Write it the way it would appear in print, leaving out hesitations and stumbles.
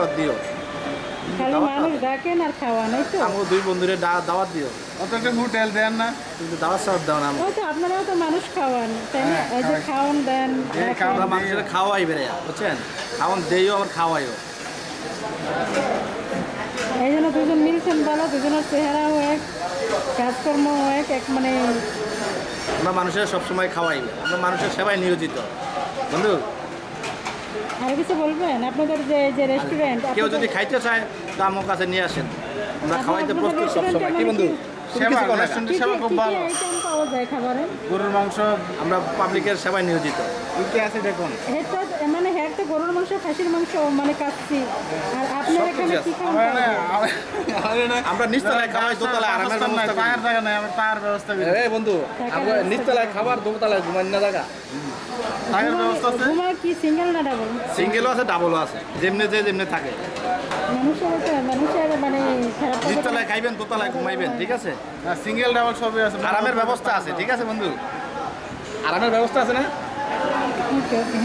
দাওয়াতটা দিও। খালি মানুষ ডাকেন আর খাওয়ান, এই তো? আমার দুই বন্ধুরে দাওয়াত দিও। অত একটা হোটেল দেন না, কিন্তু দাওয়াত সাওয়াত দাও না। ওই তো আপনারাও তো মানুষ খাওয়ান, তাই না? এই যে খাওয়ান দেন, আমরা মানুষের খাওয়াই বেড়ে বুঝছেন, খাওয়ান দেইও আবার খাওয়াইও। এই জন্য দুজন মিলছেন ভালো, দুজনের চেহারাও এক, কাজকর্ম এক মানে। আমরা মানুষের সবসময় খাওয়াই, আমরা মানুষের সেবায় নিয়োজিত। বন্ধু আর কিছু বলবেন? আপনাদের যে রেস্টুরেন্ট, কেউ যদি খাইতে চায় তো আমার কাছে নিয়ে আসেন, আমরা খাওয়াইতে প্রস্তুত সবসময়। কি বন্ধু? সেবা, রেস্টুরেন্টের সেবা খুব ভালো। আইটেম পাওয়া যায় খাবারের? গরুর মাংস, আমরা পাবলিকের সেবায় নিয়োজিত। কি আছে দেখুন। হেডটা মানে হেড তো গরুর মাংস, খাসির মাংস মানে কাচ্ছি। আর আপনার এখানে কি খাওয়া যায়? আমরা নিচতলায় খাওয়াই, দোতলায় আরামের ব্যবস্থা করি। টায়ার জায়গা নাই, আমরা টায়ার ব্যবস্থা করি। এই বন্ধু, আমরা নিচতলায় খাবার, দোতলায় ঘুমাই না জায়গা। টায়ার ব্যবস্থা আছে। ঘুমায় কি সিঙ্গেল না ডাবল? সিঙ্গেলও আছে, ডাবলও আছে, যেমনে থাকে। মানুষের মানে খারাপ লাগে। নিচতলায় খাইবেন, দোতলায় ঘুমাইবেন, ঠিক আছে? সিঙ্গেল ডাবল সবই আছে, আরামের ব্যবস্থা আছে, ঠিক আছে বন্ধু? আরামের ব্যবস্থা আছে না? ওকে, ওকে।